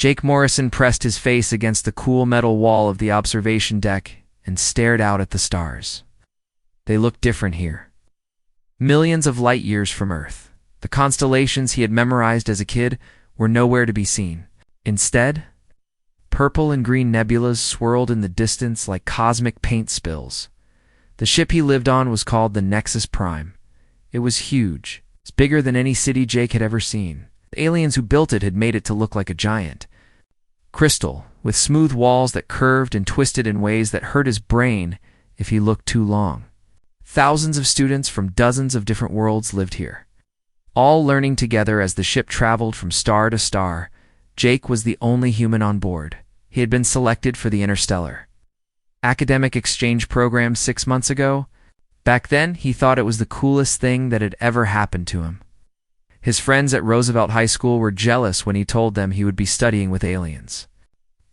Jake Morrison pressed his face against the cool metal wall of the observation deck and stared out at the stars. They looked different here. Millions of light years from Earth, the constellations he had memorized as a kid were nowhere to be seen. Instead, purple and green nebulas swirled in the distance like cosmic paint spills. The ship he lived on was called the Nexus Prime. It was huge. It's bigger than any city Jake had ever seen. The aliens who built it had made it to look like a giant. Crystal, with smooth walls that curved and twisted in ways that hurt his brain if he looked too long. Thousands of students from dozens of different worlds lived here, all learning together as the ship traveled from star to star. Jake was the only human on board. He had been selected for the Interstellar academic exchange program 6 months ago. Back then, he thought it was the coolest thing that had ever happened to him. His friends at Roosevelt High School were jealous when he told them he would be studying with aliens.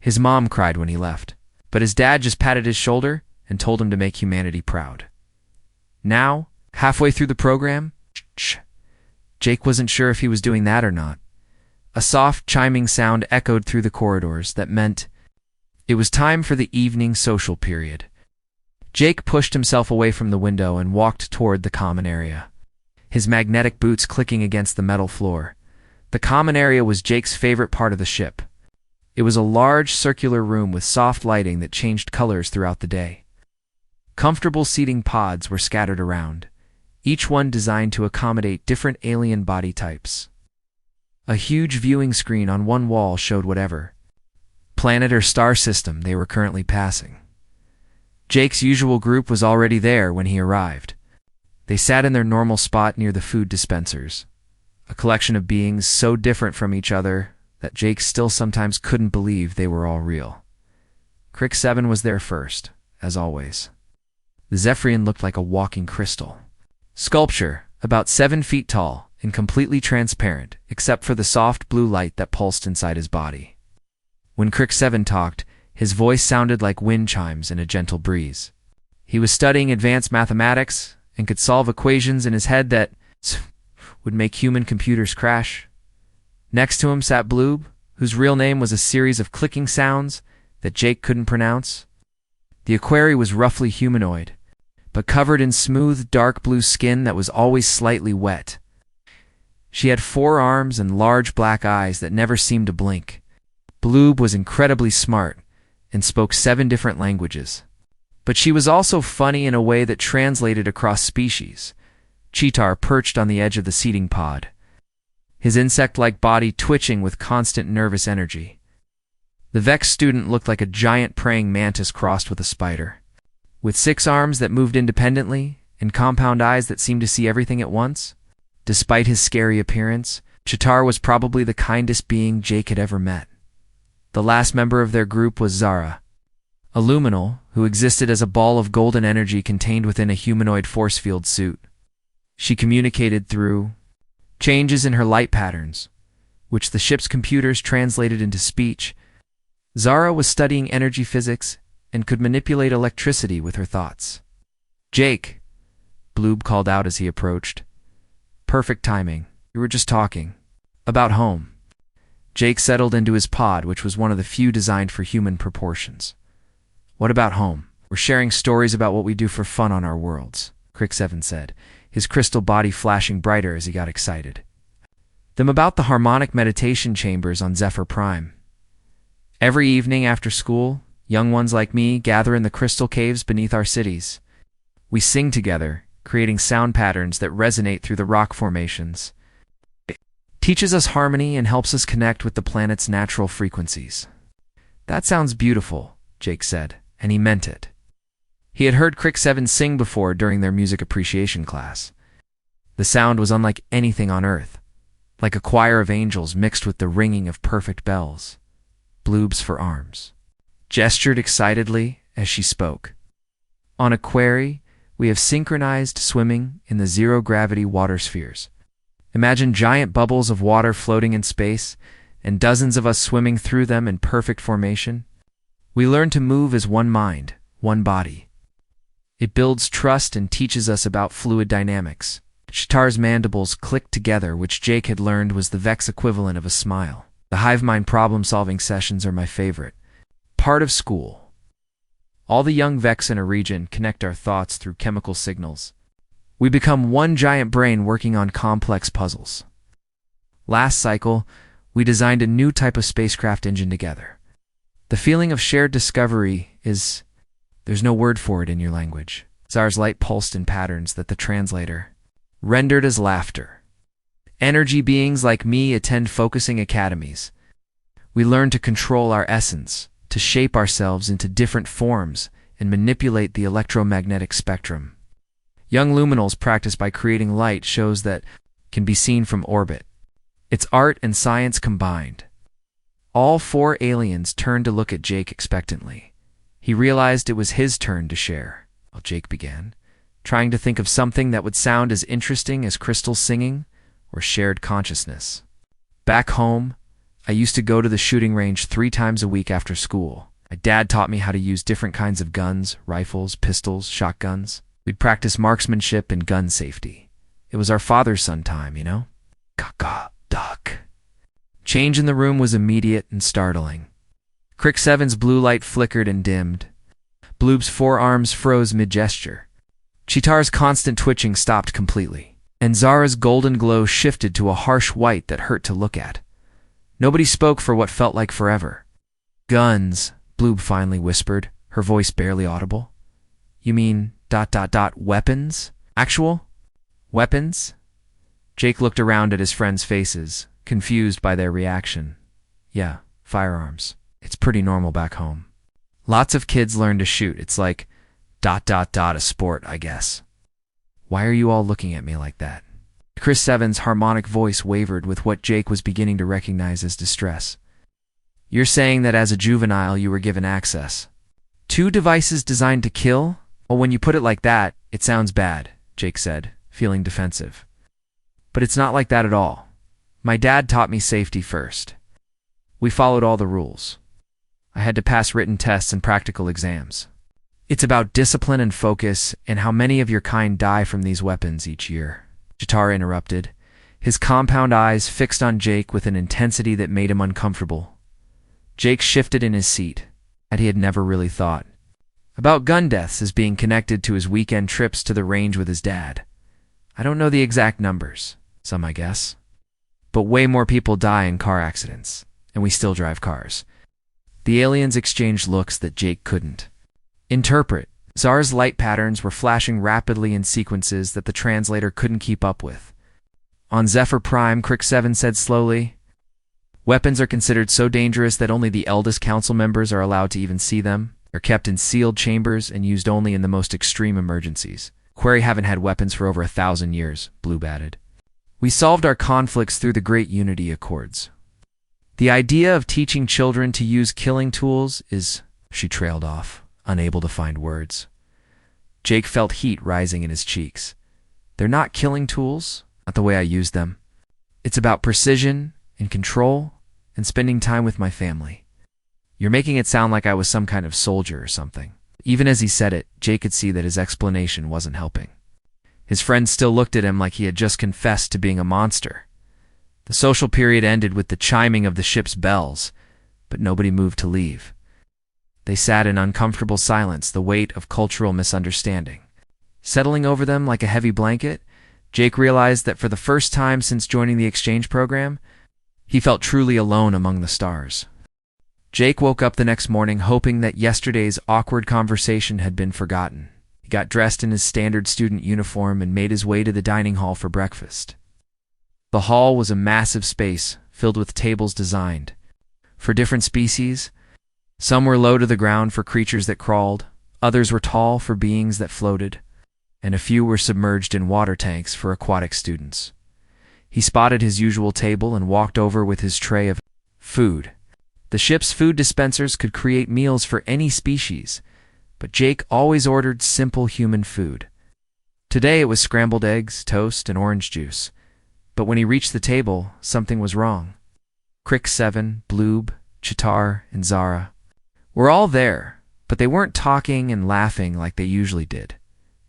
His mom cried when he left, but his dad just patted his shoulder and told him to make humanity proud. Now, halfway through the program, Jake wasn't sure if he was doing that or not. A soft, chiming sound echoed through the corridors that meant it was time for the evening social period. Jake pushed himself away from the window and walked toward the common area, his magnetic boots clicking against the metal floor. The common area was Jake's favorite part of the ship. It was a large circular room with soft lighting that changed colors throughout the day. Comfortable seating pods were scattered around, each one designed to accommodate different alien body types. A huge viewing screen on one wall showed whatever planet or star system they were currently passing. Jake's usual group was already there when he arrived. They sat in their normal spot near the food dispensers, a collection of beings so different from each other that Jake still sometimes couldn't believe they were all real. Crick 7 was there first, as always. The Zephyrian looked like a walking crystal. Sculpture, about 7 feet tall and completely transparent, except for the soft blue light that pulsed inside his body. When Crick 7 talked, his voice sounded like wind chimes in a gentle breeze. He was studying advanced mathematics and could solve equations in his head that would make human computers crash. Next to him sat Bloob, whose real name was a series of clicking sounds that Jake couldn't pronounce. The Aquarii was roughly humanoid, but covered in smooth, dark blue skin that was always slightly wet. She had 4 arms and large black eyes that never seemed to blink. Bloob was incredibly smart and spoke 7 different languages. But she was also funny in a way that translated across species. Cheetar perched on the edge of the seating pod, his insect-like body twitching with constant nervous energy. The Vex student looked like a giant praying mantis crossed with a spider. With 6 arms that moved independently and compound eyes that seemed to see everything at once, despite his scary appearance, Cheetar was probably the kindest being Jake had ever met. The last member of their group was Zara, a luminal who existed as a ball of golden energy contained within a humanoid force field suit. She communicated through changes in her light patterns, which the ship's computers translated into speech. Zara was studying energy physics and could manipulate electricity with her thoughts. "Jake," Bloob called out as he approached. "Perfect timing. We were just talking about home." Jake settled into his pod, which was one of the few designed for human proportions. "What about home? We're sharing stories about what we do for fun on our worlds," Crick 7 said, his crystal body flashing brighter as he got excited. "Them about the harmonic meditation chambers on Zephyr Prime. Every evening after school, young ones like me gather in the crystal caves beneath our cities. We sing together, creating sound patterns that resonate through the rock formations. It teaches us harmony and helps us connect with the planet's natural frequencies." "That sounds beautiful," Jake said, and he meant it. He had heard Crick 7 sing before during their music appreciation class. The sound was unlike anything on Earth, like a choir of angels mixed with the ringing of perfect bells. Bloobs for arms gestured excitedly as she spoke. "On Aquarii, we have synchronized swimming in the zero-gravity water spheres. Imagine giant bubbles of water floating in space, and dozens of us swimming through them in perfect formation. We learn to move as one mind, one body. It builds trust and teaches us about fluid dynamics." Cheetar's mandibles clicked together, which Jake had learned was the Vex equivalent of a smile. The hive mind problem-solving sessions are my favorite part of school. All the young Vex in a region connect our thoughts through chemical signals. We become one giant brain working on complex puzzles. Last cycle, we designed a new type of spacecraft engine together. The feeling of shared discovery is... there's no word for it in your language. Zara's light pulsed in patterns that the translator rendered as laughter. Energy beings like me attend focusing academies. We learn to control our essence, to shape ourselves into different forms, and manipulate the electromagnetic spectrum. Young luminals practice by creating light shows that can be seen from orbit. It's art and science combined. All four aliens turned to look at Jake expectantly. He realized it was his turn to share. Well, Jake began, trying to think of something that would sound as interesting as crystals singing or shared consciousness. Back home, I used to go to the shooting range 3 times a week after school. My dad taught me how to use different kinds of guns, rifles, pistols, shotguns. We'd practice marksmanship and gun safety. It was our father-son time, you know? Caca, duck. Change in the room was immediate and startling. Crick 7's blue light flickered and dimmed. Bloob's forearms froze mid-gesture. Chitar's constant twitching stopped completely, and Zara's golden glow shifted to a harsh white that hurt to look at. Nobody spoke for what felt like forever. Guns, Bloob finally whispered, her voice barely audible. You mean ... weapons? Actual weapons? Jake looked around at his friends' faces, confused by their reaction. Yeah, firearms. It's pretty normal back home. Lots of kids learn to shoot. It's like ... a sport, I guess. Why are you all looking at me like that? Chris 7's harmonic voice wavered with what Jake was beginning to recognize as distress. You're saying that as a juvenile you were given access. 2 devices designed to kill? Well, when you put it like that, it sounds bad, Jake said, feeling defensive. But it's not like that at all. My dad taught me safety first. We followed all the rules. I had to pass written tests and practical exams. It's about discipline and focus and how many of your kind die from these weapons each year. Chitar interrupted, his compound eyes fixed on Jake with an intensity that made him uncomfortable. Jake shifted in his seat, and he had never really thought about gun deaths as being connected to his weekend trips to the range with his dad. I don't know the exact numbers, some I guess. But way more people die in car accidents, and we still drive cars. The aliens exchanged looks that Jake couldn't interpret. Zara's light patterns were flashing rapidly in sequences that the translator couldn't keep up with. On Zephyr Prime, Crick 7 said slowly, weapons are considered so dangerous that only the eldest council members are allowed to even see them. They're kept in sealed chambers and used only in the most extreme emergencies. Query haven't had weapons for over 1,000 years, Bloob added. We solved our conflicts through the Great Unity Accords. The idea of teaching children to use killing tools is... She trailed off, unable to find words. Jake felt heat rising in his cheeks. They're not killing tools, not the way I use them. It's about precision and control and spending time with my family. You're making it sound like I was some kind of soldier or something. Even as he said it, Jake could see that his explanation wasn't helping. His friends still looked at him like he had just confessed to being a monster. The social period ended with the chiming of the ship's bells, but nobody moved to leave. They sat in uncomfortable silence, the weight of cultural misunderstanding. Settling over them like a heavy blanket, Jake realized that for the first time since joining the exchange program, he felt truly alone among the stars. Jake woke up the next morning hoping that yesterday's awkward conversation had been forgotten. He got dressed in his standard student uniform and made his way to the dining hall for breakfast. The hall was a massive space filled with tables designed for different species. Some were low to the ground for creatures that crawled, others were tall for beings that floated, and a few were submerged in water tanks for aquatic students. He spotted his usual table and walked over with his tray of food. The ship's food dispensers could create meals for any species, but Jake always ordered simple human food. Today it was scrambled eggs, toast, and orange juice. But when he reached the table, something was wrong. Crick 7, Bloob, Chitar, and Zara were all there, but they weren't talking and laughing like they usually did.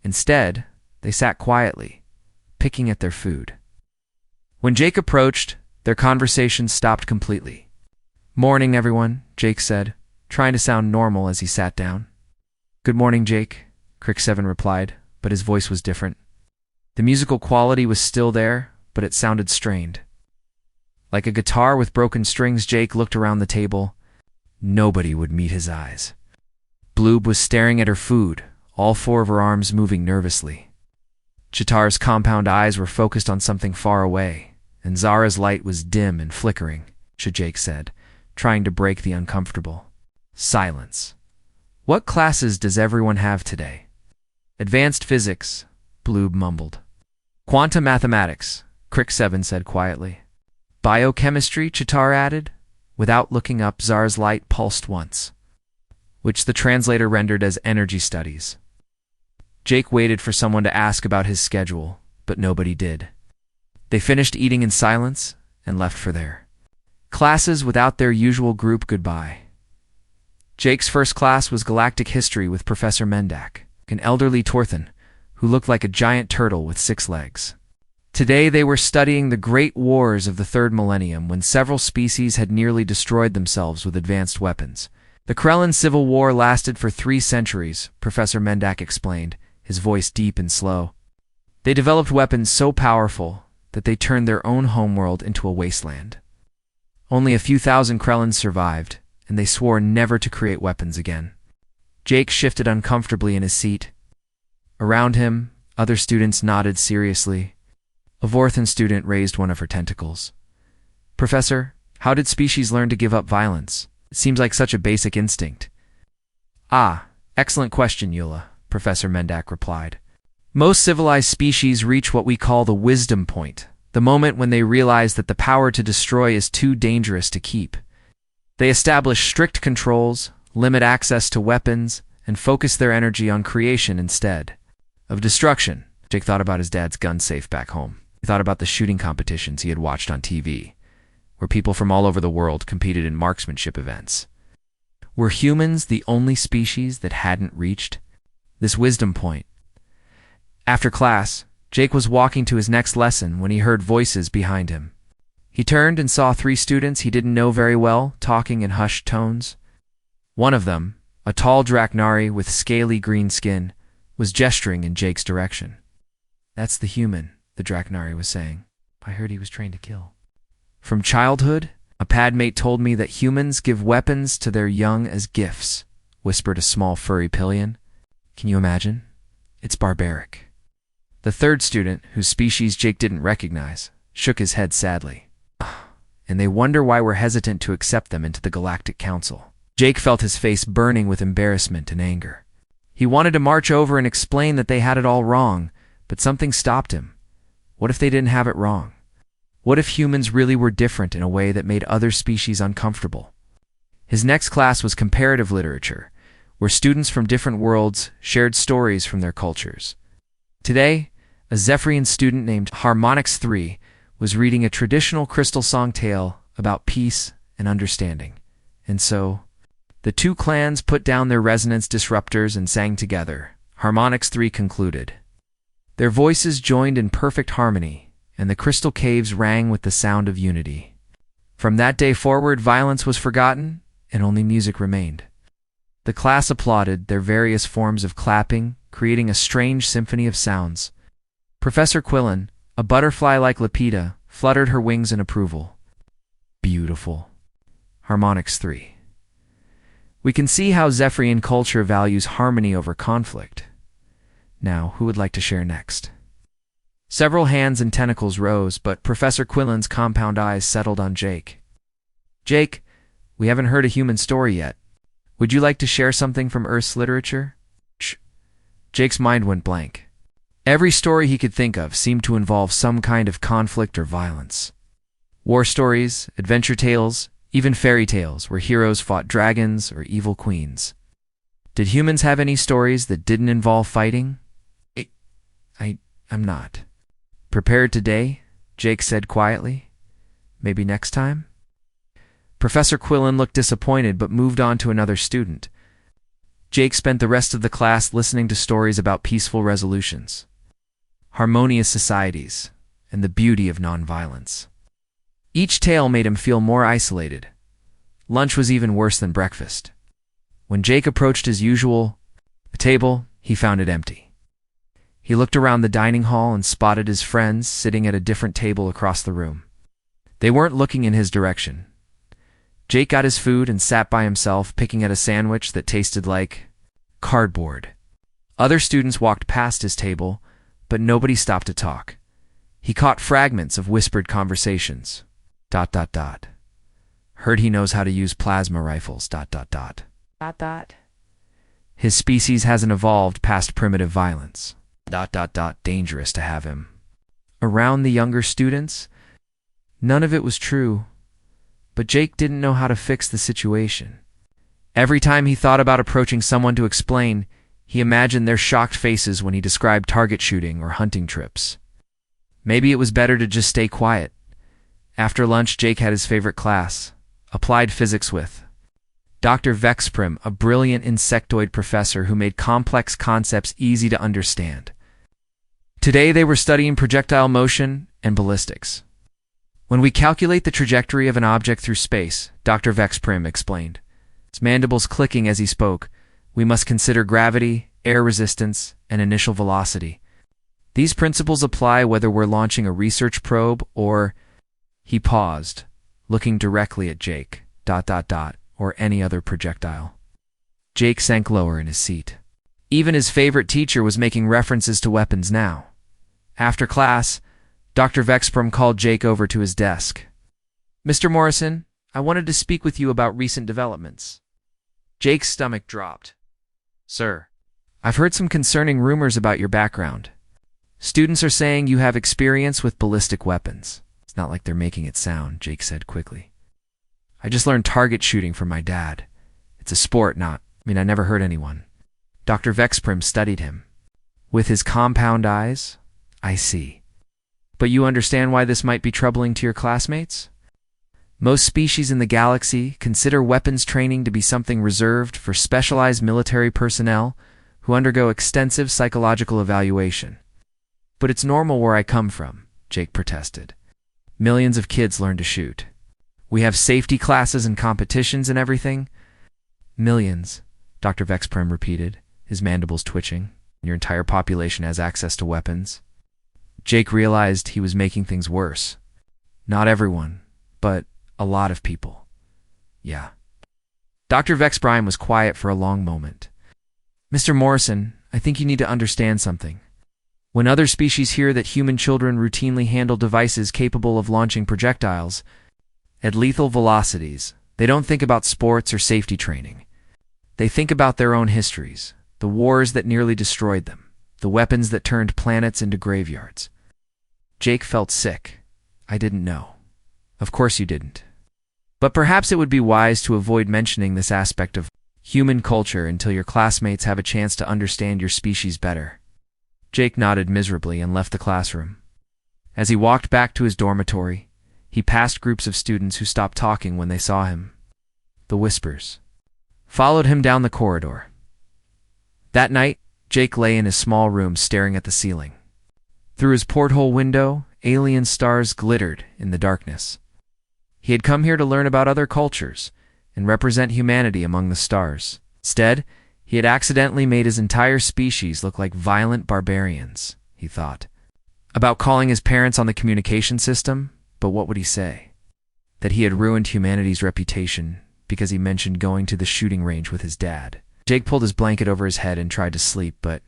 Instead, they sat quietly, picking at their food. When Jake approached, their conversation stopped completely. Morning, everyone, Jake said, trying to sound normal as he sat down. Good morning, Jake, Crick 7 replied, but his voice was different. The musical quality was still there, but it sounded strained. Like a guitar with broken strings, Jake looked around the table. Nobody would meet his eyes. Bloob was staring at her food, all four of her arms moving nervously. Chitar's compound eyes were focused on something far away, and Zara's light was dim and flickering, Jake said, trying to break the uncomfortable silence. What classes does everyone have today? Advanced physics, Bloob mumbled. Quantum mathematics, Crick 7 said quietly. Biochemistry, Chitar added. Without looking up, Zara's light pulsed once, which the translator rendered as energy studies. Jake waited for someone to ask about his schedule, but nobody did. They finished eating in silence and left for their classes without their usual group goodbye. Jake's first class was Galactic History with Professor Mendak, an elderly Torthan who looked like a giant turtle with 6 legs. Today they were studying the great wars of the 3rd millennium when several species had nearly destroyed themselves with advanced weapons. The Krellin Civil War lasted for 3 centuries, Professor Mendak explained, his voice deep and slow. They developed weapons so powerful that they turned their own homeworld into a wasteland. Only a few thousand Krellins survived, and they swore never to create weapons again. Jake shifted uncomfortably in his seat. Around him, other students nodded seriously. A Vorthan student raised one of her tentacles. Professor, how did species learn to give up violence? It seems like such a basic instinct. Ah, excellent question, Eula, Professor Mendak replied. Most civilized species reach what we call the wisdom point, the moment when they realize that the power to destroy is too dangerous to keep. They establish strict controls, limit access to weapons, and focus their energy on creation instead of destruction. Jake thought about his dad's gun safe back home. He thought about the shooting competitions he had watched on TV, where people from all over the world competed in marksmanship events. Were humans the only species that hadn't reached this wisdom point? After class, Jake was walking to his next lesson when he heard voices behind him. He turned and saw 3 students he didn't know very well, talking in hushed tones. One of them, a tall Draknari with scaly green skin, was gesturing in Jake's direction. That's the human, the Draknari was saying. I heard he was trained to kill. From childhood, a padmate told me that humans give weapons to their young as gifts, whispered a small furry pillion. Can you imagine? It's barbaric. The 3rd student, whose species Jake didn't recognize, shook his head sadly. And they wonder why we're hesitant to accept them into the Galactic Council. Jake felt his face burning with embarrassment and anger. He wanted to march over and explain that they had it all wrong, but something stopped him. What if they didn't have it wrong? What if humans really were different in a way that made other species uncomfortable? His next class was comparative literature, where students from different worlds shared stories from their cultures. Today, a Zephyrian student named Harmonix 3 was reading a traditional crystal song tale about peace and understanding. And so, the 2 clans put down their resonance disruptors and sang together, Harmonix 3 concluded. Their voices joined in perfect harmony, and the crystal caves rang with the sound of unity. From that day forward, violence was forgotten, and only music remained. The class applauded, their various forms of clapping, creating a strange symphony of sounds. Professor Quillen, a butterfly like Lepida, fluttered her wings in approval. Beautiful. Harmonix 3. We can see how Zephyrian culture values harmony over conflict. Now, who would like to share next? Several hands and tentacles rose, but Professor Quillen's compound eyes settled on Jake. Jake, we haven't heard a human story yet. Would you like to share something from Earth's literature? Jake's mind went blank. Every story he could think of seemed to involve some kind of conflict or violence. War stories, adventure tales, even fairy tales where heroes fought dragons or evil queens. Did humans have any stories that didn't involve fighting? I'm not prepared today, Jake said quietly. Maybe next time? Professor Quillen looked disappointed but moved on to another student. Jake spent the rest of the class listening to stories about peaceful resolutions, harmonious societies, and the beauty of nonviolence. Each tale made him feel more isolated, Lunch was even worse than breakfast. When Jake approached his usual table, he found it empty. He looked around the dining hall and spotted his friends sitting at a different table across the room. They weren't looking in his direction. Jake got his food and sat by himself, picking at a sandwich that tasted like cardboard. Other students walked past his table, but nobody stopped to talk. He caught fragments of whispered conversations. ... Heard he knows how to use plasma rifles. ... His species hasn't evolved past primitive violence. ... Dangerous to have him around the younger students. None of it was true, but Jake didn't know how to fix the situation. Every time he thought about approaching someone to explain, he imagined their shocked faces when he described target shooting or hunting trips. Maybe it was better to just stay quiet. After lunch, Jake had his favorite class, applied physics, with Dr. Vexprim, a brilliant insectoid professor who made complex concepts easy to understand. Today they were studying projectile motion and ballistics. When we calculate the trajectory of an object through space, Dr. Vexprim explained, his mandibles clicking as he spoke, we must consider gravity, air resistance, and initial velocity. These principles apply whether we're launching a research probe or... He paused, looking directly at Jake, ... or any other projectile. Jake sank lower in his seat. Even his favorite teacher was making references to weapons now. After class, Dr. Vexprim called Jake over to his desk. Mr. Morrison, I wanted to speak with you about recent developments. Jake's stomach dropped. Sir, I've heard some concerning rumors about your background. Students are saying you have experience with ballistic weapons. It's not like they're making it sound, Jake said quickly. I just learned target shooting from my dad. It's a sport, I never hurt anyone. Dr. Vexprim studied him. With his compound eyes, I see. But you understand why this might be troubling to your classmates? Most species in the galaxy consider weapons training to be something reserved for specialized military personnel who undergo extensive psychological evaluation. But it's normal where I come from, Jake protested. Millions of kids learn to shoot. We have safety classes and competitions and everything. Millions, Dr. Vexprim repeated, his mandibles twitching. Your entire population has access to weapons. Jake realized he was making things worse. Not everyone, but a lot of people. Yeah. Dr. Vexprim was quiet for a long moment. Mr. Morrison, I think you need to understand something. When other species hear that human children routinely handle devices capable of launching projectiles at lethal velocities, they don't think about sports or safety training. They think about their own histories, the wars that nearly destroyed them, the weapons that turned planets into graveyards. Jake felt sick. I didn't know. Of course you didn't. But perhaps it would be wise to avoid mentioning this aspect of human culture until your classmates have a chance to understand your species better. Jake nodded miserably and left the classroom. As he walked back to his dormitory, he passed groups of students who stopped talking when they saw him. The whispers followed him down the corridor. That night, Jake lay in his small room staring at the ceiling. Through his porthole window, alien stars glittered in the darkness. He had come here to learn about other cultures and represent humanity among the stars. Instead, he had accidentally made his entire species look like violent barbarians, he thought. About calling his parents on the communication system, but what would he say? That he had ruined humanity's reputation because he mentioned going to the shooting range with his dad. Jake pulled his blanket over his head and tried to sleep, but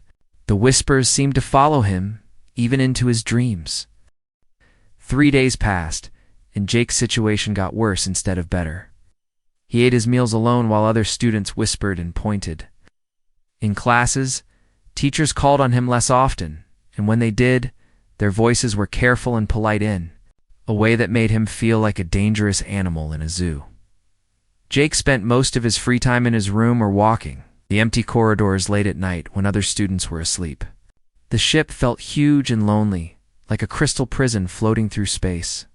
the whispers seemed to follow him, even into his dreams. 3 days passed, and Jake's situation got worse instead of better. He ate his meals alone while other students whispered and pointed. In classes, teachers called on him less often, and when they did, their voices were careful and polite in a way that made him feel like a dangerous animal in a zoo. Jake spent most of his free time in his room or walking the empty corridors late at night when other students were asleep. The ship felt huge and lonely, like a crystal prison floating through space.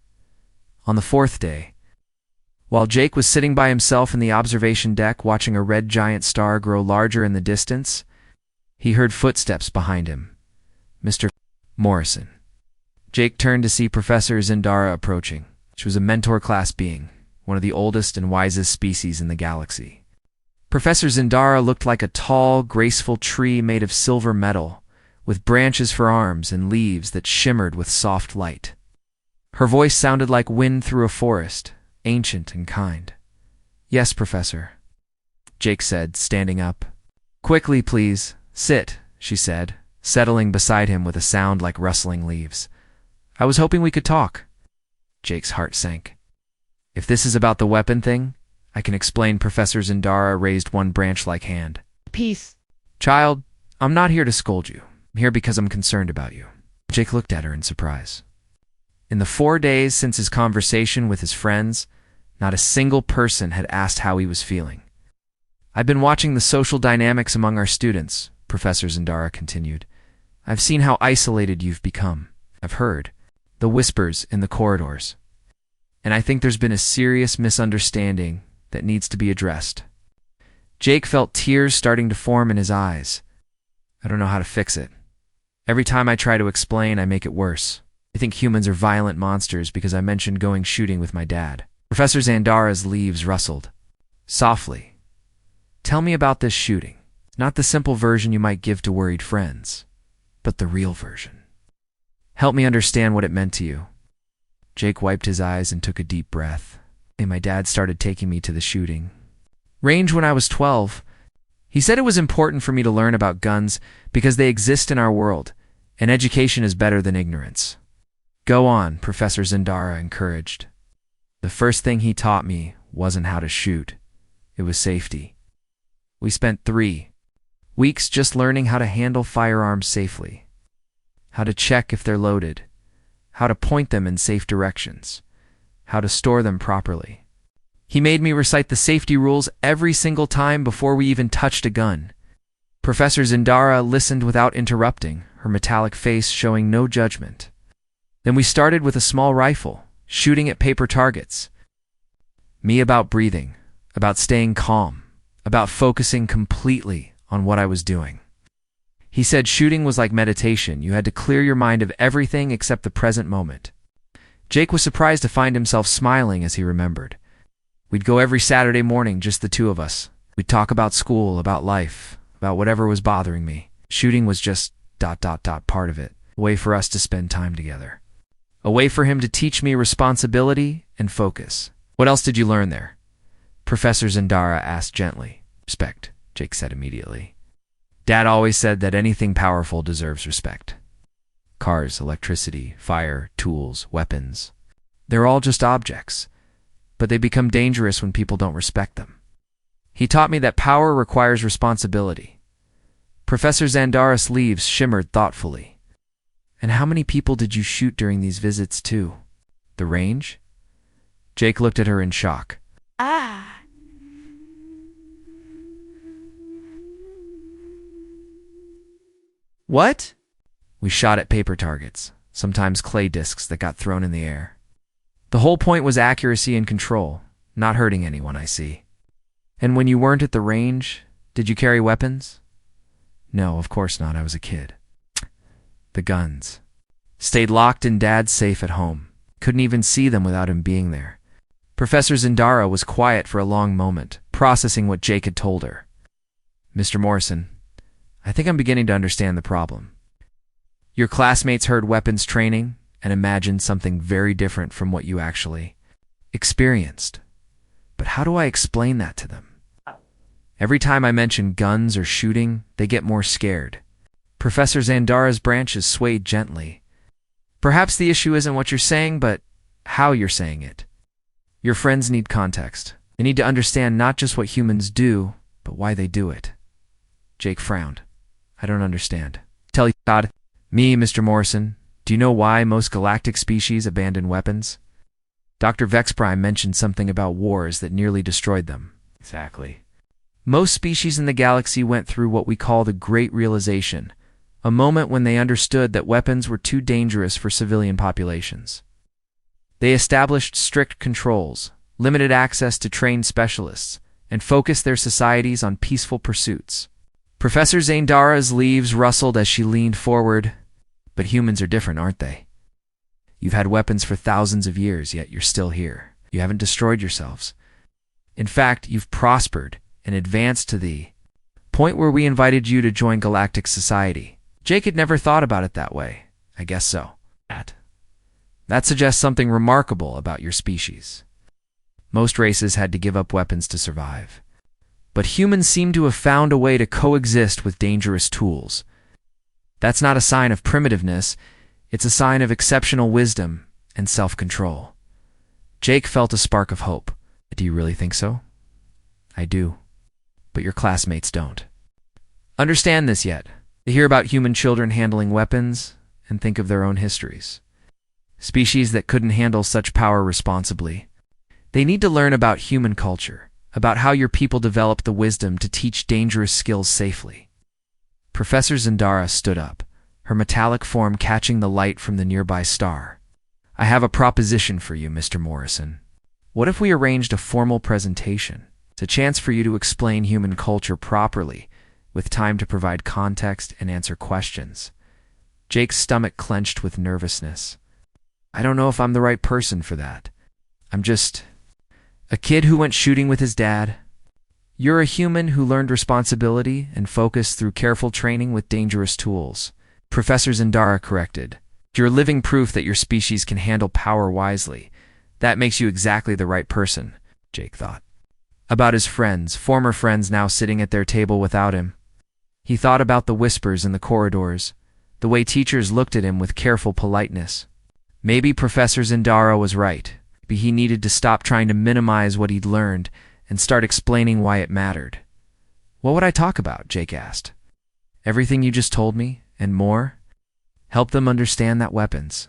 On the 4th day, while Jake was sitting by himself in the observation deck watching a red giant star grow larger in the distance, he heard footsteps behind him. Mr. Morrison. Jake turned to see Professor Zindara approaching. She was a mentor class being, one of the oldest and wisest species in the galaxy. Professor Zindara looked like a tall, graceful tree made of silver metal, with branches for arms and leaves that shimmered with soft light. Her voice sounded like wind through a forest, ancient and kind. "Yes, Professor," Jake said, standing up. "Quickly, please. Sit," she said, settling beside him with a sound like rustling leaves. "I was hoping we could talk." Jake's heart sank. "If this is about the weapon thing, I can explain." Professor Zindara raised one branch-like hand. Peace. "Child, I'm not here to scold you. I'm here because I'm concerned about you." Jake looked at her in surprise. In the 4 days since his conversation with his friends, not a single person had asked how he was feeling. "I've been watching the social dynamics among our students," Professor Zindara continued. "I've seen how isolated you've become. I've heard the whispers in the corridors. And I think there's been a serious misunderstanding that needs to be addressed." Jake felt tears starting to form in his eyes. "I don't know how to fix it. Every time I try to explain, I make it worse. I think humans are violent monsters because I mentioned going shooting with my dad." Professor Zandara's leaves rustled. Softly. "Tell me about this shooting. Not the simple version you might give to worried friends, but the real version. Help me understand what it meant to you." Jake wiped his eyes and took a deep breath. "My dad started taking me to the shooting range when I was 12. He said it was important for me to learn about guns because they exist in our world, and education is better than ignorance." "Go on," Professor Zindara encouraged. "The first thing he taught me wasn't how to shoot. It was safety. We spent 3 weeks just learning how to handle firearms safely, how to check if they're loaded, how to point them in safe directions, how to store them properly. He made me recite the safety rules every single time before we even touched a gun." Professor Zindara listened without interrupting, her metallic face showing no judgment. "Then we started with a small rifle, shooting at paper targets. Me about breathing, about staying calm, about focusing completely on what I was doing. He said shooting was like meditation. You had to clear your mind of everything except the present moment." Jake was surprised to find himself smiling as he remembered. "We'd go every Saturday morning, just the 2 of us. We'd talk about school, about life, about whatever was bothering me. Shooting was just ... part of it. A way for us to spend time together. A way for him to teach me responsibility and focus." "What else did you learn there?" Professor Zindara asked gently. "Respect," Jake said immediately. "Dad always said that anything powerful deserves respect. Cars, electricity, fire, tools, weapons. They're all just objects, but they become dangerous when people don't respect them. He taught me that power requires responsibility." Professor Zandara's leaves shimmered thoughtfully. "And how many people did you shoot during these visits to the range?" Jake looked at her in shock. "What?" "We shot at paper targets, sometimes clay discs that got thrown in the air. The whole point was accuracy and control, not hurting anyone, I see." "And when you weren't at the range, did you carry weapons?" "No, of course not. I was a kid." "The guns. Stayed locked in Dad's safe at home. Couldn't even see them without him being there." Professor Zindara was quiet for a long moment, processing what Jake had told her. "Mr. Morrison, I think I'm beginning to understand the problem. Your classmates heard weapons training and imagined something very different from what you actually experienced. But how do I explain that to them? Every time I mention guns or shooting, they get more scared." Professor Zandara's branches swayed gently. "Perhaps the issue isn't what you're saying, but how you're saying it. Your friends need context. They need to understand not just what humans do, but why they do it." Jake frowned. "I don't understand." "Tell you, God. Me, Mr. Morrison. Do you know why most galactic species abandon weapons? Dr. Vexprime mentioned something about wars that nearly destroyed them." "Exactly." "Most species in the galaxy went through what we call the Great Realization, a moment when they understood that weapons were too dangerous for civilian populations. They established strict controls, limited access to trained specialists, and focused their societies on peaceful pursuits." Professor Zandara's leaves rustled as she leaned forward. "But humans are different, aren't they? You've had weapons for thousands of years, yet you're still here. You haven't destroyed yourselves. In fact, you've prospered and advanced to the point where we invited you to join Galactic Society. Jake had never thought about it that way. I guess so. That suggests something remarkable about your species. Most races had to give up weapons to survive. But humans seem to have found a way to coexist with dangerous tools. That's not a sign of primitiveness, it's a sign of exceptional wisdom and self-control. Jake felt a spark of hope. Do you really think so? I do. But your classmates don't. Understand this yet. They hear about human children handling weapons and think of their own histories. Species that couldn't handle such power responsibly. They need to learn about human culture, about how your people developed the wisdom to teach dangerous skills safely. Professor Zendara stood up, her metallic form catching the light from the nearby star. I have a proposition for you, Mr. Morrison. What if we arranged a formal presentation? It's a chance for you to explain human culture properly, with time to provide context and answer questions. Jake's stomach clenched with nervousness. I don't know if I'm the right person for that. I'm just a kid who went shooting with his dad. You're a human who learned responsibility and focus through careful training with dangerous tools. Professor Zendara corrected. You're living proof that your species can handle power wisely. That makes you exactly the right person, Jake thought. About his friends, former friends now sitting at their table without him. He thought about the whispers in the corridors, the way teachers looked at him with careful politeness. Maybe Professor Zendara was right. Maybe he needed to stop trying to minimize what he'd learned and start explaining why it mattered. What would I talk about? Jake asked. Everything you just told me, and more. Help them understand that weapons.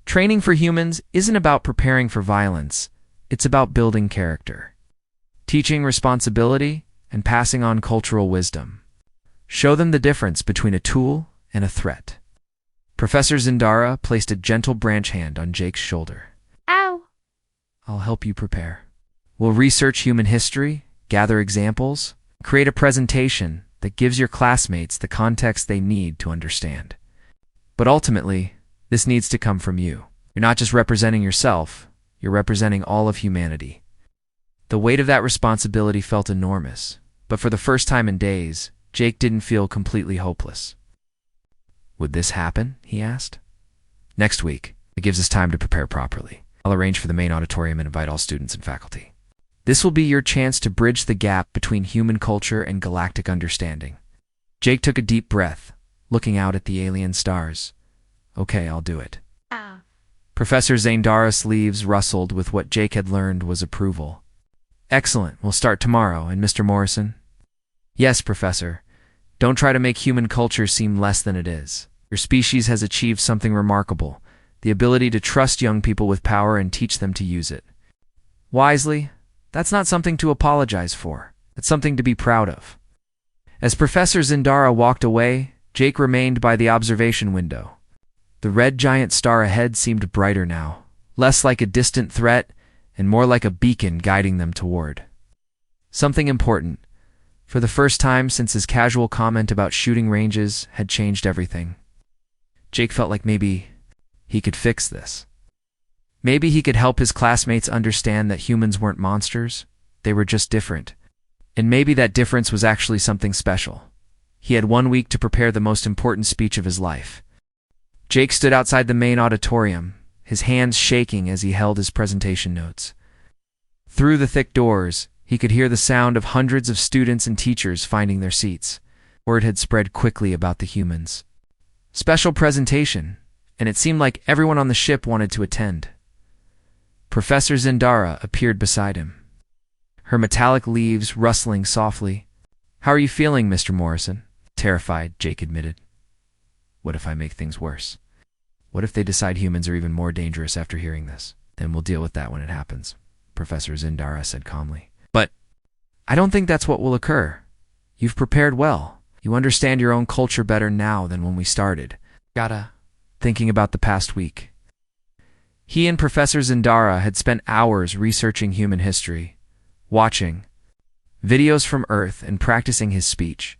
Training for humans isn't about preparing for violence. It's about building character. Teaching responsibility and passing on cultural wisdom. Show them the difference between a tool and a threat. Professor Zendara placed a gentle branch hand on Jake's shoulder. Ow! I'll help you prepare. We'll research human history, gather examples, create a presentation that gives your classmates the context they need to understand. But ultimately, this needs to come from you. You're not just representing yourself, you're representing all of humanity. The weight of that responsibility felt enormous, but for the first time in days, Jake didn't feel completely hopeless. Would this happen? He asked. Next week. It gives us time to prepare properly. I'll arrange for the main auditorium and invite all students and faculty. This will be your chance to bridge the gap between human culture and galactic understanding. Jake took a deep breath, looking out at the alien stars. Okay, I'll do it. Professor Zendara's leaves rustled with what Jake had learned was approval. Excellent. We'll start tomorrow. And Mr. Morrison? Yes, Professor. Don't try to make human culture seem less than it is. Your species has achieved something remarkable, the ability to trust young people with power and teach them to use it. Wisely, that's not something to apologize for. It's something to be proud of. As Professor Zendara walked away, Jake remained by the observation window. The red giant star ahead seemed brighter now, less like a distant threat and more like a beacon guiding them toward something important. For the first time since his casual comment about shooting ranges had changed everything. Jake felt like maybe he could fix this. Maybe he could help his classmates understand that humans weren't monsters, they were just different. And maybe that difference was actually something special. He had 1 week to prepare the most important speech of his life. Jake stood outside the main auditorium, his hands shaking as he held his presentation notes. Through the thick doors, he could hear the sound of hundreds of students and teachers finding their seats. Word had spread quickly about the humans. Special presentation, and it seemed like everyone on the ship wanted to attend. Professor Zendara appeared beside him, her metallic leaves rustling softly. How are you feeling, Mr. Morrison? Terrified, Jake admitted. What if I make things worse? What if they decide humans are even more dangerous after hearing this? Then we'll deal with that when it happens, Professor Zendara said calmly. But I don't think that's what will occur. You've prepared well. You understand your own culture better now than when we started. Thinking about the past week. He and Professor Zendara had spent hours researching human history, watching videos from Earth and practicing his speech.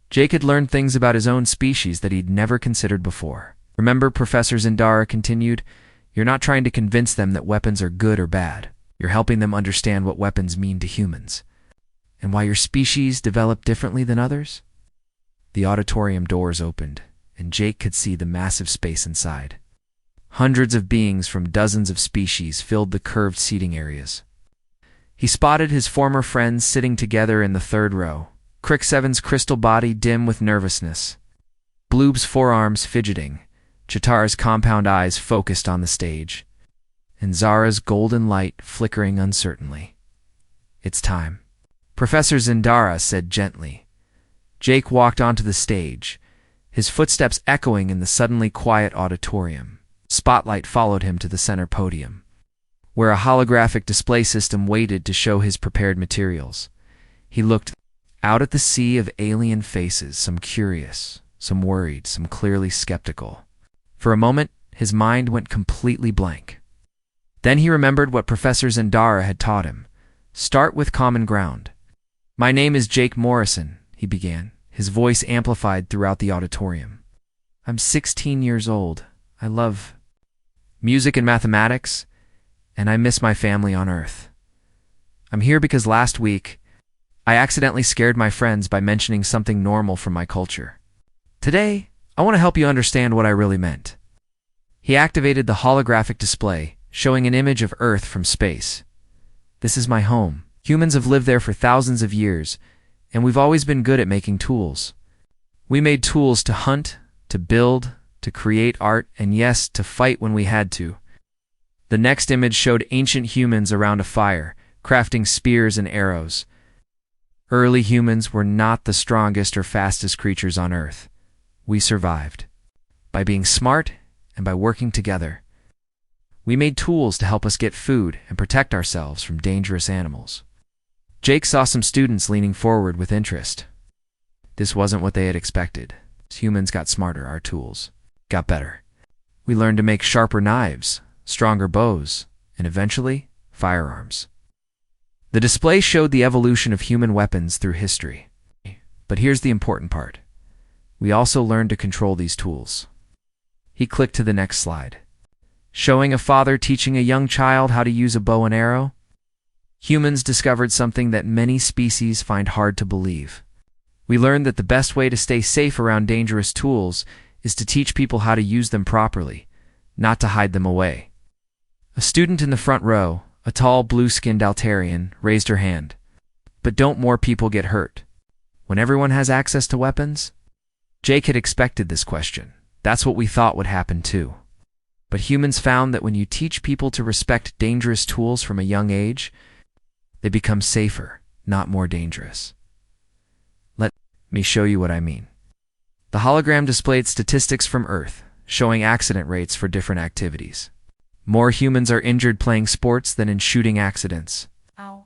Jake had learned things about his own species that he'd never considered before. Remember, Professor Zendara continued, you're not trying to convince them that weapons are good or bad. You're helping them understand what weapons mean to humans, and why your species develop differently than others. The auditorium doors opened, and Jake could see the massive space inside. Hundreds of beings from dozens of species filled the curved seating areas. He spotted his former friends sitting together in the third row, Crick7's crystal body dim with nervousness, Bloob's forearms fidgeting, Chitara's compound eyes focused on the stage, and Zara's golden light flickering uncertainly. "It's time," Professor Zindara said gently. Jake walked onto the stage, his footsteps echoing in the suddenly quiet auditorium. Spotlight followed him to the center podium, where a holographic display system waited to show his prepared materials. He looked out at the sea of alien faces, some curious, some worried, some clearly skeptical. For a moment, his mind went completely blank. Then he remembered what Professor Zindara had taught him. Start with common ground. "My name is Jake Morrison," he began, his voice amplified throughout the auditorium. "I'm 16 years old. I love music and mathematics, and I miss my family on Earth. I'm here because last week, I accidentally scared my friends by mentioning something normal from my culture. Today, I want to help you understand what I really meant." He activated the holographic display, showing an image of Earth from space. "This is my home. Humans have lived there for thousands of years, and we've always been good at making tools. We made tools to hunt, to build, to create art, and yes, to fight when we had to." The next image showed ancient humans around a fire, crafting spears and arrows. Early humans were not the strongest or fastest creatures on Earth. We survived by being smart and by working together. We made tools to help us get food and protect ourselves from dangerous animals. Jake saw some students leaning forward with interest. This wasn't what they had expected. As humans got smarter, our tools got better. We learned to make sharper knives, stronger bows, and eventually, firearms. The display showed the evolution of human weapons through history. But here's the important part. We also learned to control these tools. He clicked to the next slide, showing a father teaching a young child how to use a bow and arrow. Humans discovered something that many species find hard to believe. We learned that the best way to stay safe around dangerous tools is to teach people how to use them properly, not to hide them away. A student in the front row, a tall blue-skinned Altarian, raised her hand. "But don't more people get hurt when everyone has access to weapons?" Jake had expected this question. That's what we thought would happen too. But humans found that when you teach people to respect dangerous tools from a young age, they become safer, not more dangerous. Let me show you what I mean. The hologram displayed statistics from Earth, showing accident rates for different activities. More humans are injured playing sports than in shooting accidents. Ow.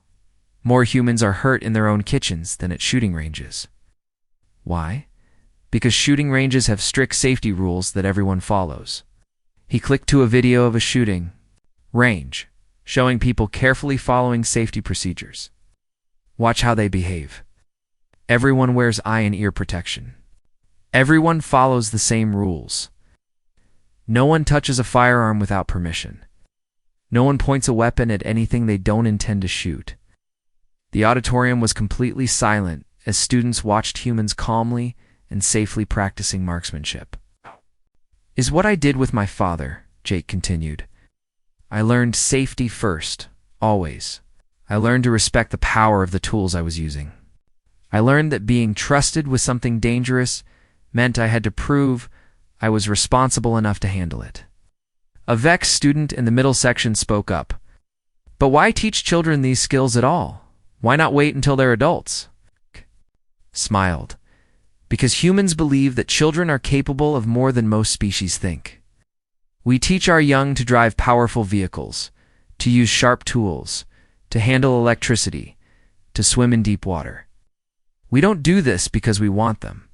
More humans are hurt in their own kitchens than at shooting ranges. Why? Because shooting ranges have strict safety rules that everyone follows. He clicked to a video of a shooting range, showing people carefully following safety procedures. Watch how they behave. Everyone wears eye and ear protection. Everyone follows the same rules. No one touches a firearm without permission. No one points a weapon at anything they don't intend to shoot. The auditorium was completely silent as students watched humans calmly and safely practicing marksmanship. "Is what I did with my father," Jake continued. "I learned safety first, always. I learned to respect the power of the tools I was using. I learned that being trusted with something dangerous meant I had to prove I was responsible enough to handle it." A vexed student in the middle section spoke up. "But why teach children these skills at all? Why not wait until they're adults?" Smiled. "Because humans believe that children are capable of more than most species think. We teach our young to drive powerful vehicles, to use sharp tools, to handle electricity, to swim in deep water. We don't do this because we want them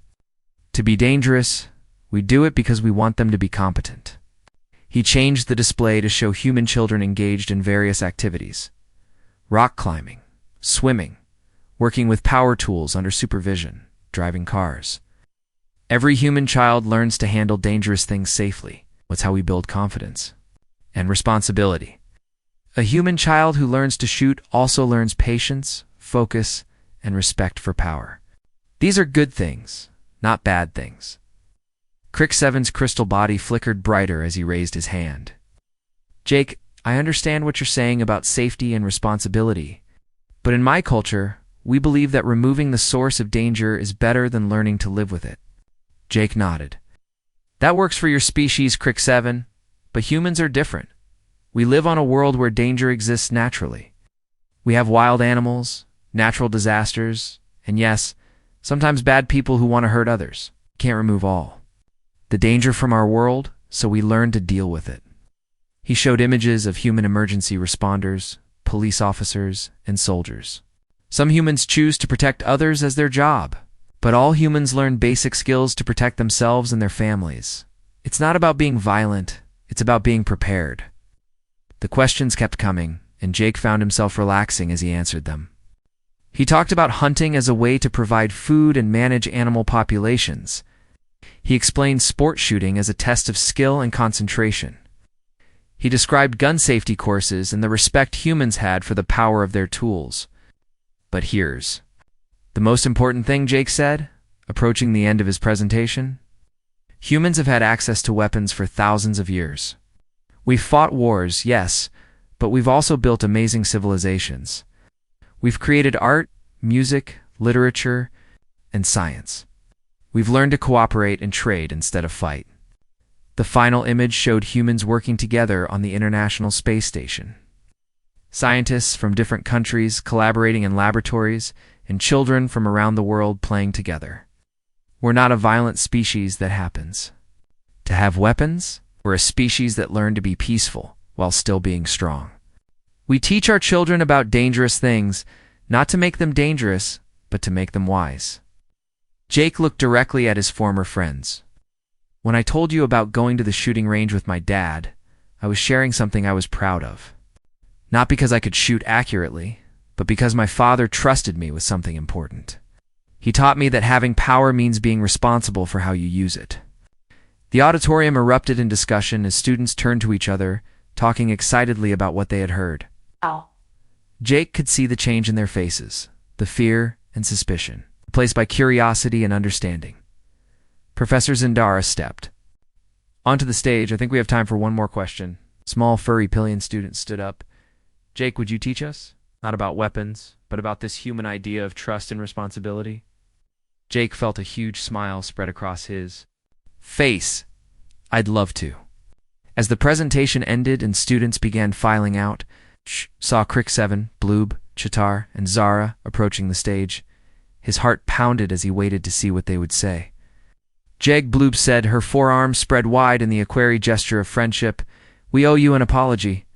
to be dangerous. We do it because we want them to be competent." He changed the display to show human children engaged in various activities: rock climbing, swimming, working with power tools under supervision, driving cars. Every human child learns to handle dangerous things safely. That's how we build confidence and responsibility. A human child who learns to shoot also learns patience, focus, and respect for power. These are good things, not bad things. Crick 7's crystal body flickered brighter as he raised his hand. Jake, I understand what you're saying about safety and responsibility, but in my culture, we believe that removing the source of danger is better than learning to live with it. Jake nodded. That works for your species, Crick 7, but humans are different. We live on a world where danger exists naturally. We have wild animals, natural disasters, and yes, sometimes bad people who want to hurt others. Can't remove all the danger from our world, so we learn to deal with it. He showed images of human emergency responders, police officers, and soldiers. Some humans choose to protect others as their job, but all humans learn basic skills to protect themselves and their families. It's not about being violent, it's about being prepared. The questions kept coming, and Jake found himself relaxing as he answered them. He talked about hunting as a way to provide food and manage animal populations. He explained sport shooting as a test of skill and concentration. He described gun safety courses and the respect humans had for the power of their tools. But here's the most important thing, Jake said, approaching the end of his presentation. Humans have had access to weapons for thousands of years. We've fought wars, yes, but we've also built amazing civilizations. We've created art, music, literature, and science. We've learned to cooperate and trade instead of fight. The final image showed humans working together on the International Space Station. Scientists from different countries collaborating in laboratories, and children from around the world playing together. We're not a violent species that happens to have weapons. We're a species that learn to be peaceful while still being strong. We teach our children about dangerous things, not to make them dangerous, but to make them wise. Jake looked directly at his former friends. When I told you about going to the shooting range with my dad, I was sharing something I was proud of. Not because I could shoot accurately, but because my father trusted me with something important. He taught me that having power means being responsible for how you use it. The auditorium erupted in discussion as students turned to each other, talking excitedly about what they had heard. Ow. Jake could see the change in their faces, the fear and suspicion, replaced by curiosity and understanding. Professor Zindara stepped onto the stage. I think we have time for one more question. Small, furry pillion student stood up. Jake, would you teach us? Not about weapons, but about this human idea of trust and responsibility. Jake felt a huge smile spread across his face. I'd love to. As the presentation ended and students began filing out, saw Crick 7, Bloob, Chitar, and Zara approaching the stage. His heart pounded as he waited to see what they would say. Jeg, Bloob said, her forearms spread wide in the Aquari gesture of friendship. We owe you an apology.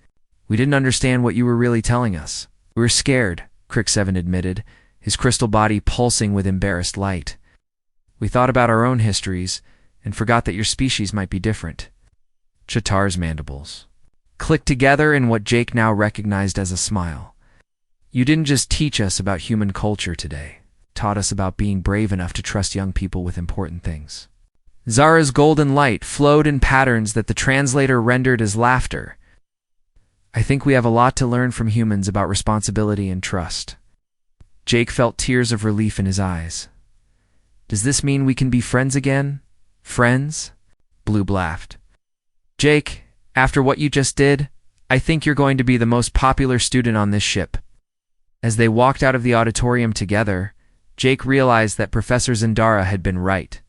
We didn't understand what you were really telling us. We were scared, Crick 7 admitted, his crystal body pulsing with embarrassed light. We thought about our own histories and forgot that your species might be different. Chitar's mandibles clicked together in what Jake now recognized as a smile. You didn't just teach us about human culture today. Taught us about being brave enough to trust young people with important things. Zara's golden light flowed in patterns that the translator rendered as laughter. I think we have a lot to learn from humans about responsibility and trust. Jake felt tears of relief in his eyes. Does this mean we can be friends again? Friends? Bloob laughed. Jake, after what you just did, I think you're going to be the most popular student on this ship. As they walked out of the auditorium together, Jake realized that Professor Zindara had been right.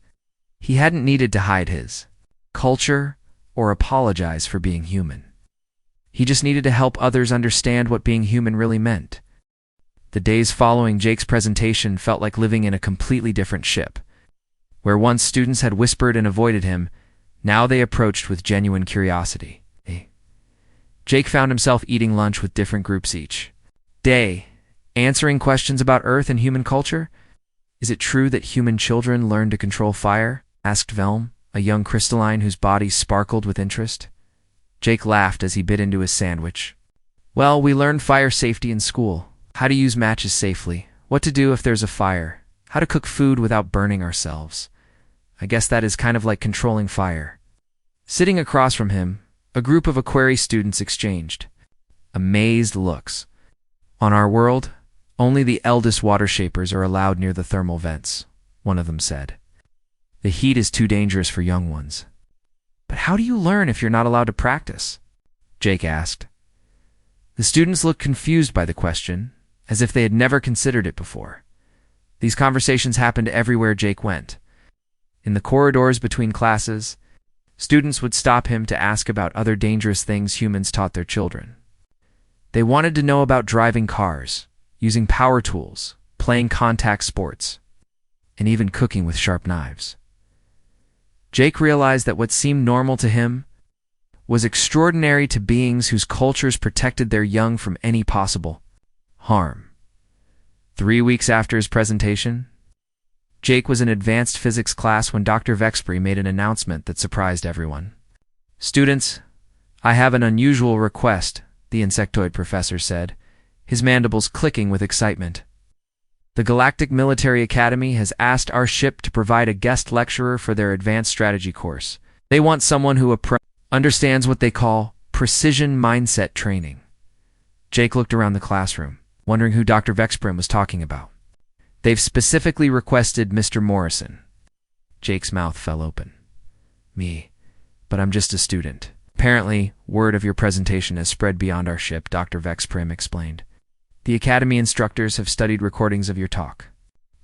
He hadn't needed to hide his culture or apologize for being human. He just needed to help others understand what being human really meant. The days following Jake's presentation felt like living in a completely different ship. Where once students had whispered and avoided him, now they approached with genuine curiosity. Jake found himself eating lunch with different groups each day, answering questions about Earth and human culture. Is it true that human children learn to control fire? Asked Velm, a young crystalline whose body sparkled with interest. Jake laughed as he bit into his sandwich. Well, we learned fire safety in school. How to use matches safely. What to do if there's a fire. How to cook food without burning ourselves. I guess that is kind of like controlling fire. Sitting across from him, a group of Aquari students exchanged amazed looks. On our world, only the eldest water shapers are allowed near the thermal vents, one of them said. The heat is too dangerous for young ones. But how do you learn if you're not allowed to practice? Jake asked. The students looked confused by the question, as if they had never considered it before. These conversations happened everywhere Jake went. In the corridors between classes, students would stop him to ask about other dangerous things humans taught their children. They wanted to know about driving cars, using power tools, playing contact sports, and even cooking with sharp knives. Jake realized that what seemed normal to him was extraordinary to beings whose cultures protected their young from any possible harm. 3 weeks after his presentation, Jake was in advanced physics class when Dr. Vexbury made an announcement that surprised everyone. Students, I have an unusual request, the insectoid professor said, his mandibles clicking with excitement. The Galactic Military Academy has asked our ship to provide a guest lecturer for their advanced strategy course. They want someone who understands what they call precision mindset training. Jake looked around the classroom, wondering who Dr. Vexbrim was talking about. They've specifically requested Mr. Morrison. Jake's mouth fell open. Me, but I'm just a student. Apparently, word of your presentation has spread beyond our ship, Dr. Vexprim explained. The Academy instructors have studied recordings of your talk.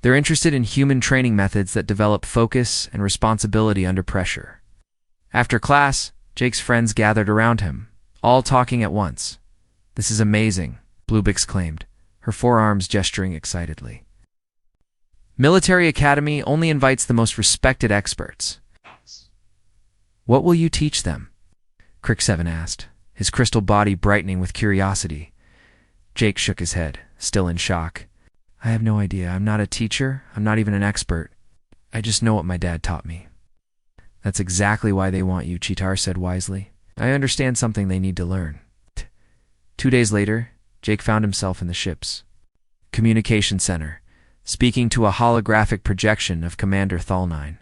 They're interested in human training methods that develop focus and responsibility under pressure. After class, Jake's friends gathered around him, all talking at once. This is amazing, Bluebix exclaimed, her forearms gesturing excitedly. Military Academy only invites the most respected experts. What will you teach them? Crick7 asked, his crystal body brightening with curiosity. Jake shook his head, still in shock. I have no idea. I'm not a teacher. I'm not even an expert. I just know what my dad taught me. That's exactly why they want you, Cheetar said wisely. I understand something they need to learn. 2 days later, Jake found himself in the ship's communication center, speaking to a holographic projection of Commander Thalnine,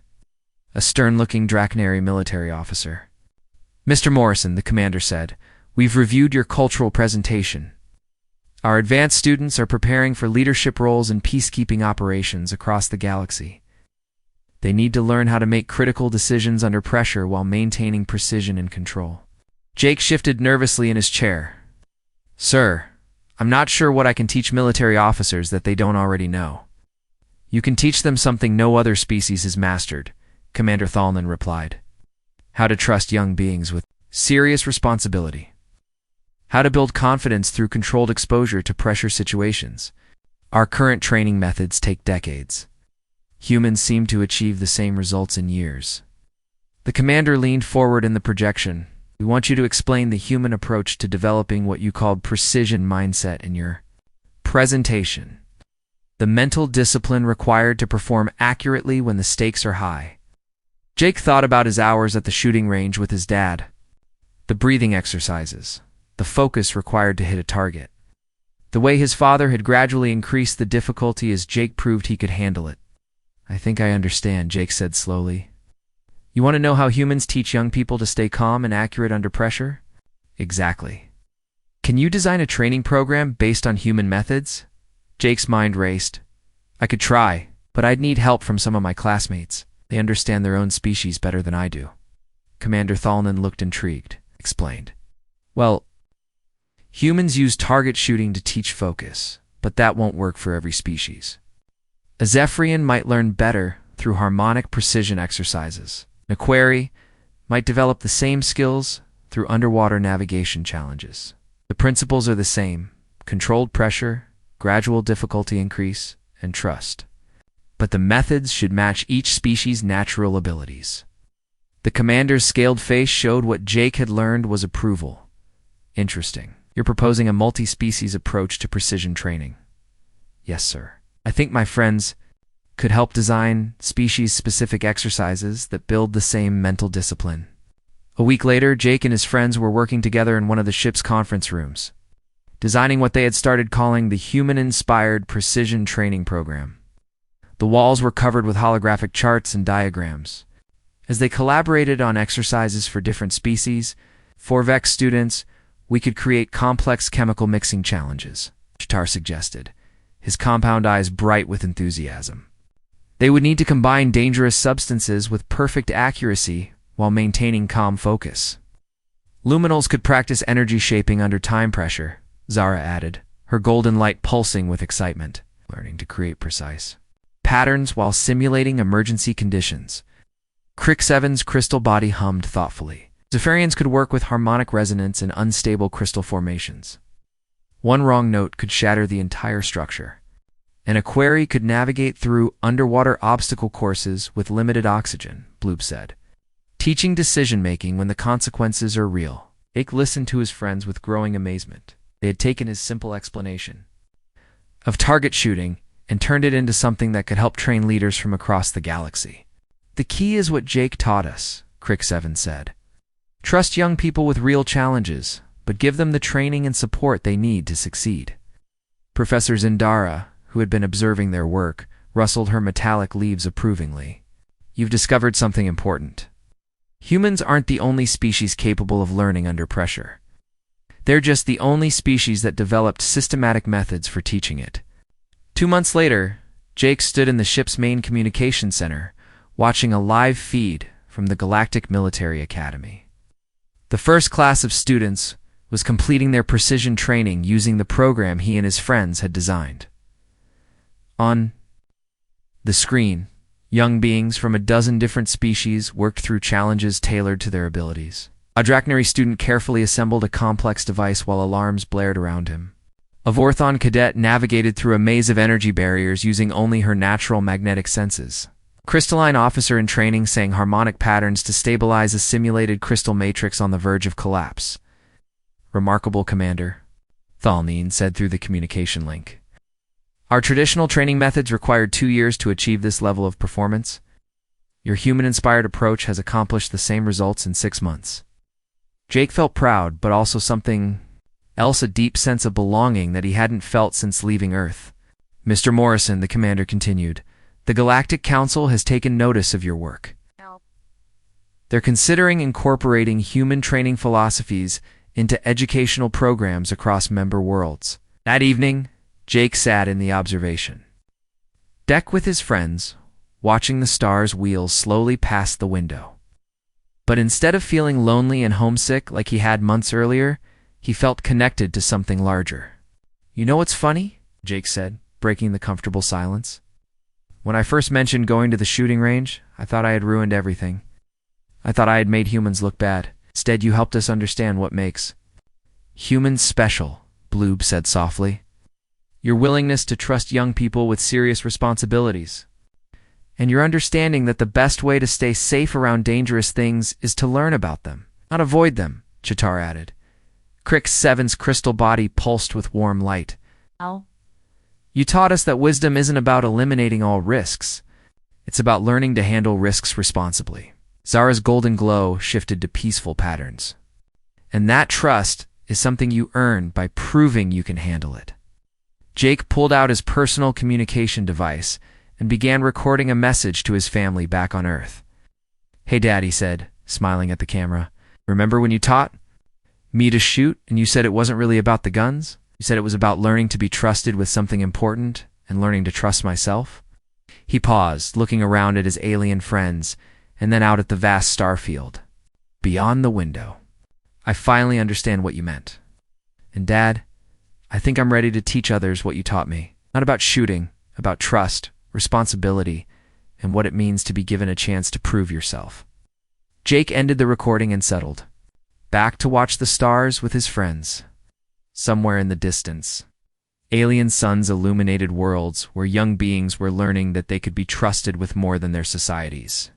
a stern-looking Draconary military officer. Mr. Morrison, the commander said, we've reviewed your cultural presentation. Our advanced students are preparing for leadership roles in peacekeeping operations across the galaxy. They need to learn how to make critical decisions under pressure while maintaining precision and control. Jake shifted nervously in his chair. Sir, I'm not sure what I can teach military officers that they don't already know. You can teach them something no other species has mastered, Commander Thalnan replied. How to trust young beings with serious responsibility. How to build confidence through controlled exposure to pressure situations. Our current training methods take decades. Humans seem to achieve the same results in years. The commander leaned forward in the projection. We want you to explain the human approach to developing what you called precision mindset in your presentation. The mental discipline required to perform accurately when the stakes are high. Jake thought about his hours at the shooting range with his dad. The breathing exercises. The focus required to hit a target. The way his father had gradually increased the difficulty as Jake proved he could handle it. I think I understand, Jake said slowly. You want to know how humans teach young people to stay calm and accurate under pressure? Exactly. Can you design a training program based on human methods? Jake's mind raced. I could try, but I'd need help from some of my classmates. They understand their own species better than I do. Commander Thalnan looked intrigued, explained. Well, humans use target shooting to teach focus, but that won't work for every species. A Zephyrian might learn better through harmonic precision exercises. An Aquari might develop the same skills through underwater navigation challenges. The principles are the same: controlled pressure, gradual difficulty increase, and trust. But the methods should match each species' natural abilities. The commander's scaled face showed what Jake had learned was approval. Interesting. You're proposing a multi-species approach to precision training. Yes, sir. I think my friends could help design species-specific exercises that build the same mental discipline. A week later, Jake and his friends were working together in one of the ship's conference rooms, designing what they had started calling the Human-Inspired Precision Training Program. The walls were covered with holographic charts and diagrams. As they collaborated on exercises for different species, 4 Vex students We could create complex chemical mixing challenges, Ch'tar suggested, his compound eyes bright with enthusiasm. They would need to combine dangerous substances with perfect accuracy while maintaining calm focus. Luminals could practice energy shaping under time pressure, Zara added, her golden light pulsing with excitement, learning to create precise patterns while simulating emergency conditions. Crick7's crystal body hummed thoughtfully. Zephyrians could work with harmonic resonance in unstable crystal formations. One wrong note could shatter the entire structure. An Aquari could navigate through underwater obstacle courses with limited oxygen, Bloob said, teaching decision-making when the consequences are real. Jake listened to his friends with growing amazement. They had taken his simple explanation of target shooting and turned it into something that could help train leaders from across the galaxy. The key is what Jake taught us, Crick7 said. Trust young people with real challenges, but give them the training and support they need to succeed. Professor Zindara, who had been observing their work, rustled her metallic leaves approvingly. You've discovered something important. Humans aren't the only species capable of learning under pressure. They're just the only species that developed systematic methods for teaching it. 2 months later, Jake stood in the ship's main communication center, watching a live feed from the Galactic Military Academy. The first class of students was completing their precision training using the program he and his friends had designed. On the screen, young beings from a dozen different species worked through challenges tailored to their abilities. A Drachnary student carefully assembled a complex device while alarms blared around him. A Vorthon cadet navigated through a maze of energy barriers using only her natural magnetic senses. A crystalline officer in training sang harmonic patterns to stabilize a simulated crystal matrix on the verge of collapse. Remarkable, Commander, Thalneen said through the communication link. Our traditional training methods required 2 years to achieve this level of performance. Your human-inspired approach has accomplished the same results in 6 months. Jake felt proud, but also something else, a deep sense of belonging that he hadn't felt since leaving Earth. Mr. Morrison, the commander continued, the Galactic Council has taken notice of your work. They're considering incorporating human training philosophies into educational programs across member worlds. That evening, Jake sat in the observation deck with his friends, watching the stars' wheels slowly past the window. But instead of feeling lonely and homesick like he had months earlier, he felt connected to something larger. You know what's funny? Jake said, breaking the comfortable silence. When I first mentioned going to the shooting range, I thought I had ruined everything. I thought I had made humans look bad. Instead, you helped us understand what makes humans special, Bloob said softly. Your willingness to trust young people with serious responsibilities. And your understanding that the best way to stay safe around dangerous things is to learn about them, not avoid them, Ch'tar added. Crick7's crystal body pulsed with warm light. Oh. You taught us that wisdom isn't about eliminating all risks. It's about learning to handle risks responsibly. Zara's golden glow shifted to peaceful patterns. And that trust is something you earn by proving you can handle it. Jake pulled out his personal communication device and began recording a message to his family back on Earth. Hey, Dad, he said, smiling at the camera. Remember when you taught me to shoot and you said it wasn't really about the guns? You said it was about learning to be trusted with something important and learning to trust myself? He paused, looking around at his alien friends and then out at the vast star field. Beyond the window. I finally understand what you meant. And Dad, I think I'm ready to teach others what you taught me. Not about shooting, about trust, responsibility, and what it means to be given a chance to prove yourself. Jake ended the recording and settled, back to watch the stars with his friends. Somewhere in the distance, alien suns illuminated worlds where young beings were learning that they could be trusted with more than their societies.